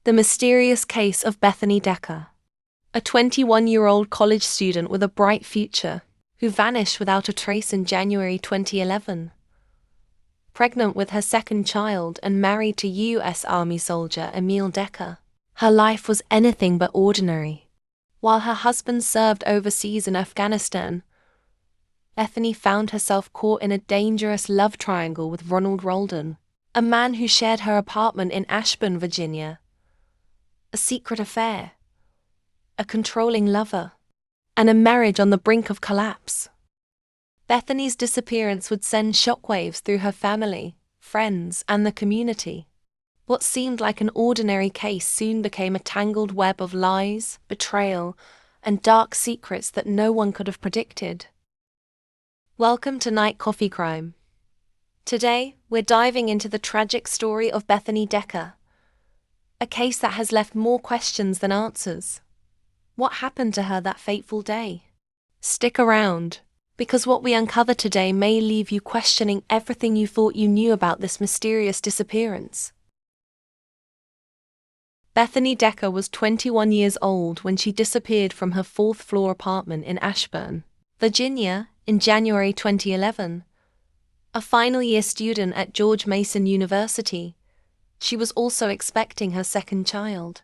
The mysterious case of Bethany Decker, a 21-year-old college student with a bright future, who vanished without a trace in January 2011. Pregnant with her second child and married to U.S. Army soldier Emil Decker, her life was anything but ordinary. While her husband served overseas in Afghanistan, Bethany found herself caught in a dangerous love triangle with Ronald Roldan, a man who shared her apartment in Ashburn, Virginia. A secret affair, a controlling lover, and a marriage on the brink of collapse. Bethany's disappearance would send shockwaves through her family, friends, and the community. What seemed like an ordinary case soon became a tangled web of lies, betrayal, and dark secrets that no one could have predicted. Welcome to Night Coffee Crime. Today, we're diving into the tragic story of Bethany Decker, a case that has left more questions than answers. What happened to her that fateful day? Stick around, because what we uncover today may leave you questioning everything you thought you knew about this mysterious disappearance. Bethany Decker was 21 years old when she disappeared from her fourth-floor apartment in Ashburn, Virginia, in January 2011. A final-year student at George Mason University, she was also expecting her second child.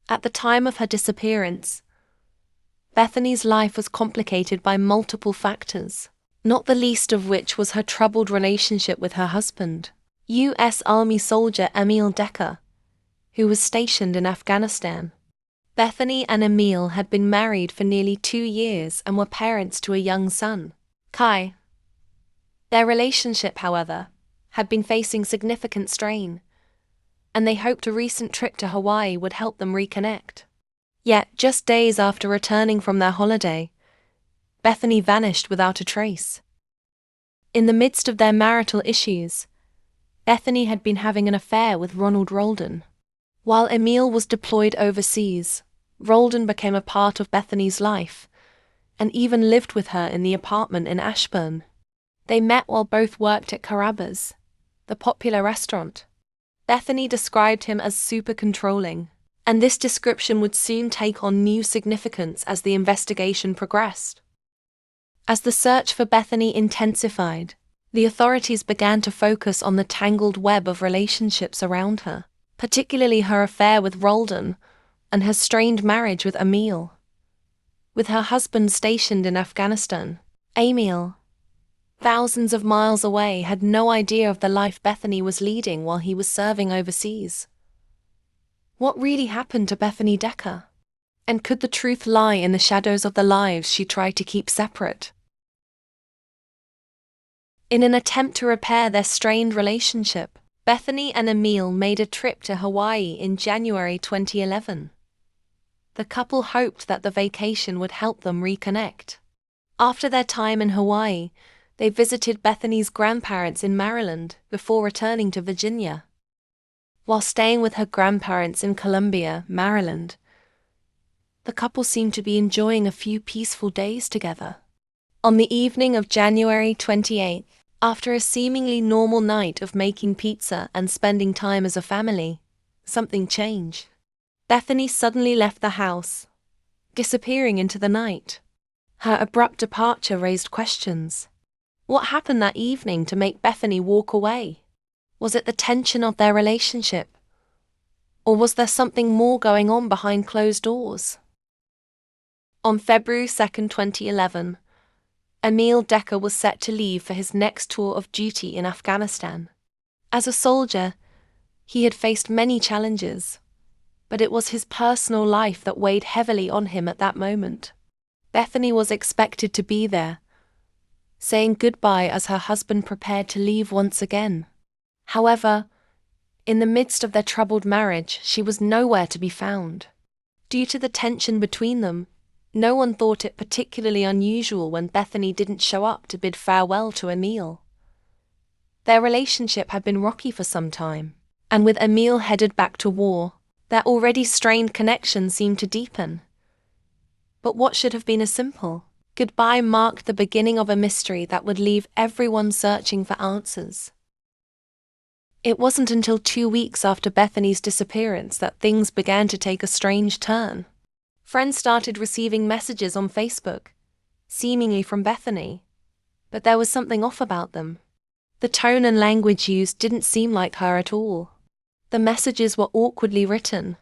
At the time of her disappearance, Bethany's life was complicated by multiple factors, not the least of which was her troubled relationship with her husband, U.S. Army soldier Emil Decker, who was stationed in Afghanistan. Bethany and Emil had been married for nearly 2 years and were parents to a young son, Kai. Their relationship, however, had been facing significant strain, and they hoped a recent trip to Hawaii would help them reconnect. Yet, just days after returning from their holiday, Bethany vanished without a trace. In the midst of their marital issues, Bethany had been having an affair with Ronald Roldan. While Emil was deployed overseas, Roldan became a part of Bethany's life, and even lived with her in the apartment in Ashburn. They met while both worked at Carrabba's, the popular restaurant. Bethany described him as super controlling, and this description would soon take on new significance as the investigation progressed. As the search for Bethany intensified, the authorities began to focus on the tangled web of relationships around her, particularly her affair with Roldan and her strained marriage with Emil. With her husband stationed in Afghanistan, Emil, thousands of miles away, had no idea of the life Bethany was leading while he was serving overseas. What really happened to Bethany Decker? And could the truth lie in the shadows of the lives she tried to keep separate? In an attempt to repair their strained relationship, Bethany and Emil made a trip to Hawaii in January 2011. The couple hoped that the vacation would help them reconnect. After their time in Hawaii, they visited Bethany's grandparents in Maryland before returning to Virginia. While staying with her grandparents in Columbia, Maryland, the couple seemed to be enjoying a few peaceful days together. On the evening of January 28th, after a seemingly normal night of making pizza and spending time as a family, something changed. Bethany suddenly left the house, disappearing into the night. Her abrupt departure raised questions. What happened that evening to make Bethany walk away? Was it the tension of their relationship? Or was there something more going on behind closed doors? On February 2nd, 2011, Emil Decker was set to leave for his next tour of duty in Afghanistan. As a soldier, he had faced many challenges, but it was his personal life that weighed heavily on him at that moment. Bethany was expected to be there, saying goodbye as her husband prepared to leave once again. However, in the midst of their troubled marriage, she was nowhere to be found. Due to the tension between them, no one thought it particularly unusual when Bethany didn't show up to bid farewell to Emil. Their relationship had been rocky for some time, and with Emil headed back to war, their already strained connection seemed to deepen. But what should have been a simple goodbye marked the beginning of a mystery that would leave everyone searching for answers. It wasn't until 2 weeks after Bethany's disappearance that things began to take a strange turn. Friends started receiving messages on Facebook, seemingly from Bethany, but there was something off about them. The tone and language used didn't seem like her at all. The messages were awkwardly written,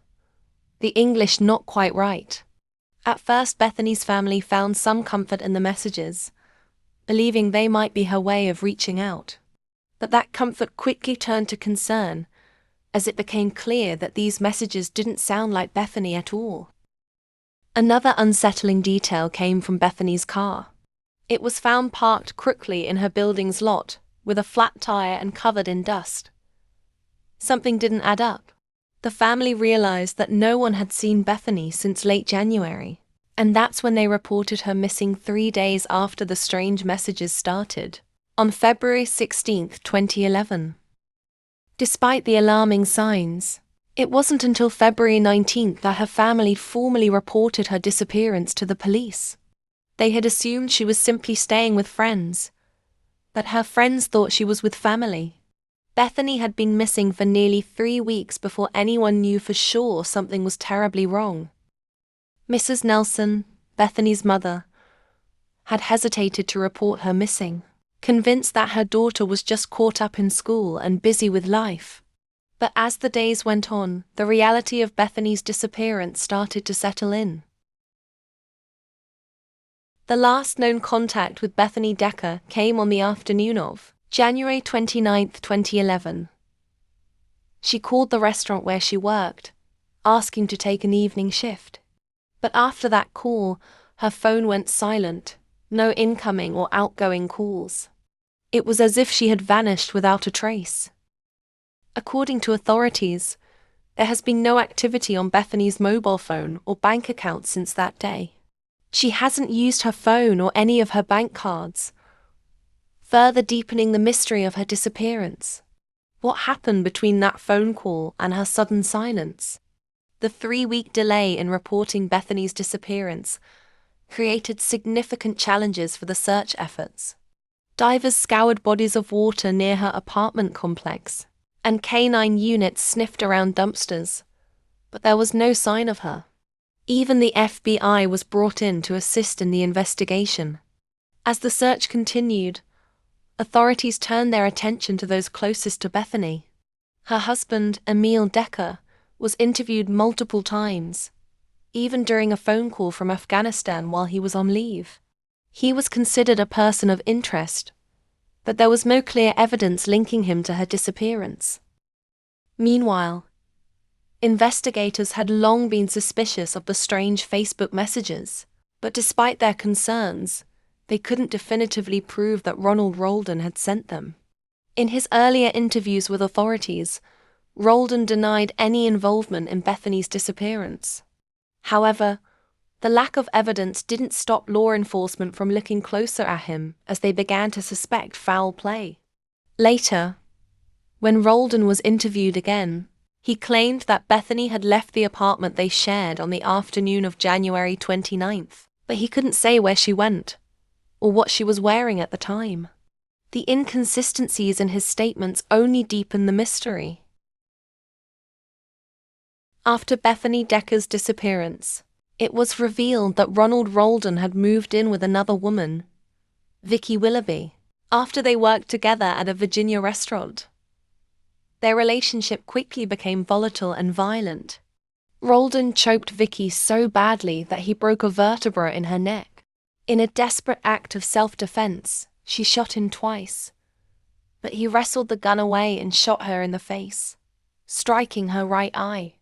the English not quite right. At first, Bethany's family found some comfort in the messages, believing they might be her way of reaching out. But that comfort quickly turned to concern, as it became clear that these messages didn't sound like Bethany at all. Another unsettling detail came from Bethany's car. It was found parked crookedly in her building's lot, with a flat tire and covered in dust. Something didn't add up. The family realized that no one had seen Bethany since late January, and that's when they reported her missing 3 days after the strange messages started, on February 16, 2011. Despite the alarming signs, it wasn't until February 19 that her family formally reported her disappearance to the police. They had assumed she was simply staying with friends, but her friends thought she was with family. Bethany had been missing for nearly 3 weeks before anyone knew for sure something was terribly wrong. Mrs. Nelson, Bethany's mother, had hesitated to report her missing, convinced that her daughter was just caught up in school and busy with life. But as the days went on, the reality of Bethany's disappearance started to settle in. The last known contact with Bethany Decker came on the afternoon of January 29, 2011. She called the restaurant where she worked, asking to take an evening shift. But after that call, her phone went silent, no incoming or outgoing calls. It was as if she had vanished without a trace. According to authorities, there has been no activity on Bethany's mobile phone or bank account since that day. She hasn't used her phone or any of her bank cards, further deepening the mystery of her disappearance. What happened between that phone call and her sudden silence? The 3-week delay in reporting Bethany's disappearance created significant challenges for the search efforts. Divers scoured bodies of water near her apartment complex, and canine units sniffed around dumpsters, but there was no sign of her. Even the FBI was brought in to assist in the investigation. As the search continued, authorities turned their attention to those closest to Bethany. Her husband, Emil Decker, was interviewed multiple times, even during a phone call from Afghanistan while he was on leave. He was considered a person of interest, but there was no clear evidence linking him to her disappearance. Meanwhile, investigators had long been suspicious of the strange Facebook messages, but despite their concerns, they couldn't definitively prove that Ronald Roldan had sent them. In his earlier interviews with authorities, Roldan denied any involvement in Bethany's disappearance. However, the lack of evidence didn't stop law enforcement from looking closer at him as they began to suspect foul play. Later, when Roldan was interviewed again, he claimed that Bethany had left the apartment they shared on the afternoon of January 29th, but he couldn't say where she went or what she was wearing at the time. The inconsistencies in his statements only deepened the mystery. After Bethany Decker's disappearance, it was revealed that Ronald Roldan had moved in with another woman, Vicky Willoughby, after they worked together at a Virginia restaurant. Their relationship quickly became volatile and violent. Roldan choked Vicky so badly that he broke a vertebra in her neck. In a desperate act of self-defense, she shot him twice, but he wrestled the gun away and shot her in the face, striking her right eye.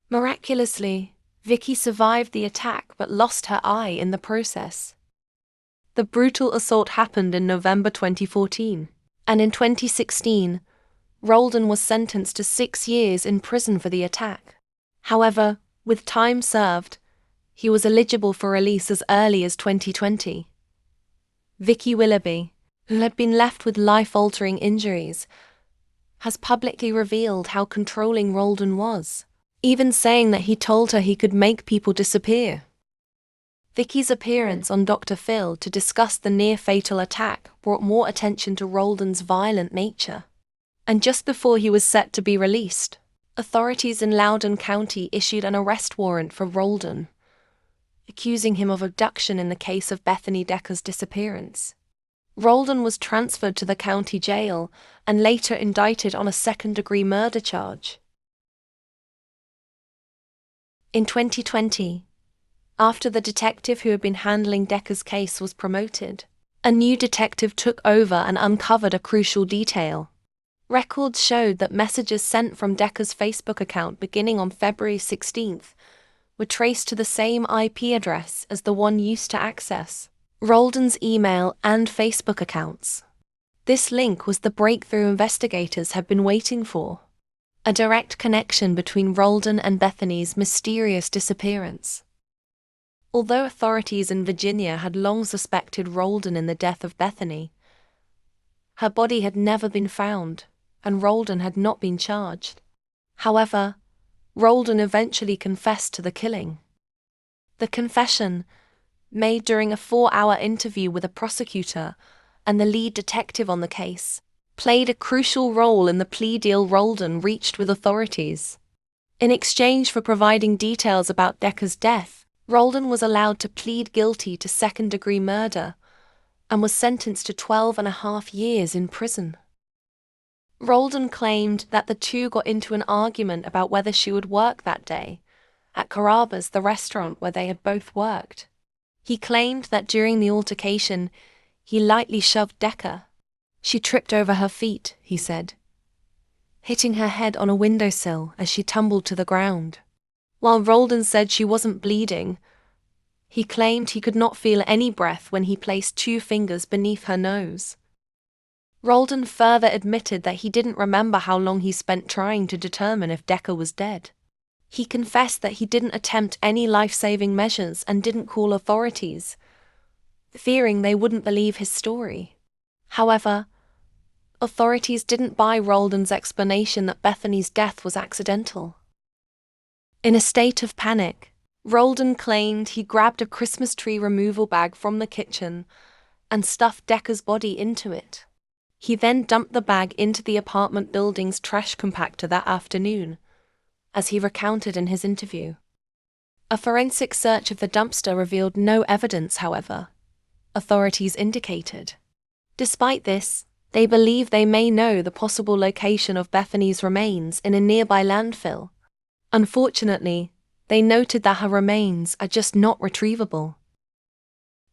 Miraculously, Vicky survived the attack but lost her eye in the process. The brutal assault happened in November 2014, and in 2016, Roldan was sentenced to 6 years in prison for the attack. However, with time served, he was eligible for release as early as 2020. Vicky Willoughby, who had been left with life-altering injuries, has publicly revealed how controlling Roldan was, even saying that he told her he could make people disappear. Vicky's appearance on Dr. Phil to discuss the near-fatal attack brought more attention to Roldan's violent nature. And just before he was set to be released, authorities in Loudoun County issued an arrest warrant for Roldan, accusing him of abduction in the case of Bethany Decker's disappearance. Roldan was transferred to the county jail and later indicted on a second-degree murder charge. In 2020, after the detective who had been handling Decker's case was promoted, a new detective took over and uncovered a crucial detail. Records showed that messages sent from Decker's Facebook account beginning on February 16th were traced to the same IP address as the one used to access Roldan's email and Facebook accounts. This link was the breakthrough investigators had been waiting for. A direct connection between Roldan and Bethany's mysterious disappearance. Although authorities in Virginia had long suspected Roldan in the death of Bethany, her body had never been found, and Roldan had not been charged. However, Roldan eventually confessed to the killing. The confession, made during a 4-hour interview with a prosecutor and the lead detective on the case, played a crucial role in the plea deal Roldan reached with authorities. In exchange for providing details about Decker's death, Roldan was allowed to plead guilty to second-degree murder and was sentenced to 12.5 years in prison. Roldan claimed that the two got into an argument about whether she would work that day at Carrabba's, the restaurant where they had both worked. He claimed that during the altercation, he lightly shoved Decker. She tripped over her feet, he said, hitting her head on a windowsill as she tumbled to the ground. While Roldan said she wasn't bleeding, he claimed he could not feel any breath when he placed 2 fingers beneath her nose. Roldan further admitted that he didn't remember how long he spent trying to determine if Decker was dead. He confessed that he didn't attempt any life-saving measures and didn't call authorities, fearing they wouldn't believe his story. However, authorities didn't buy Roldan's explanation that Bethany's death was accidental. In a state of panic, Roldan claimed he grabbed a Christmas tree removal bag from the kitchen and stuffed Decker's body into it. He then dumped the bag into the apartment building's trash compactor that afternoon, as he recounted in his interview. A forensic search of the dumpster revealed no evidence, however, authorities indicated. Despite this, they believe they may know the possible location of Bethany's remains in a nearby landfill. Unfortunately, they noted that her remains are just not retrievable.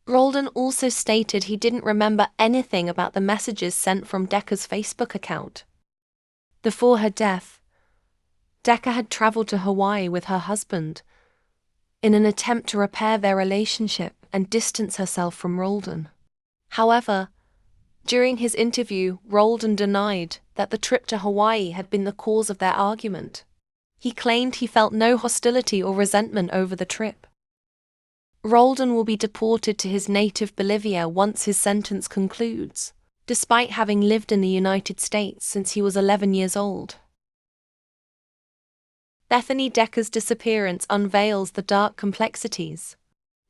Roldan also stated he didn't remember anything about the messages sent from Decker's Facebook account. Before her death, Decker had traveled to Hawaii with her husband in an attempt to repair their relationship and distance herself from Roldan. However, during his interview, Roldan denied that the trip to Hawaii had been the cause of their argument. He claimed he felt no hostility or resentment over the trip. Roldan will be deported to his native Bolivia once his sentence concludes, despite having lived in the United States since he was 11 years old. Bethany Decker's disappearance unveils the dark complexities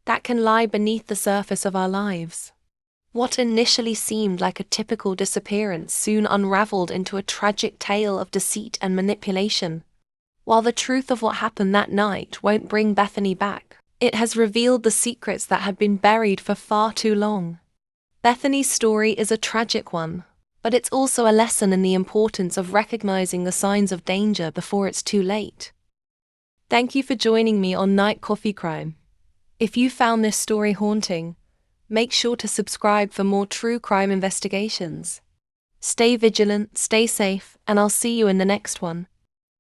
that can lie beneath the surface of our lives. What initially seemed like a typical disappearance soon unraveled into a tragic tale of deceit and manipulation. While the truth of what happened that night won't bring Bethany back, it has revealed the secrets that had been buried for far too long. Bethany's story is a tragic one, but it's also a lesson in the importance of recognizing the signs of danger before it's too late. Thank you for joining me on Night Coffee Crime. If you found this story haunting, make sure to subscribe for more true crime investigations. Stay vigilant, stay safe, and I'll see you in the next one.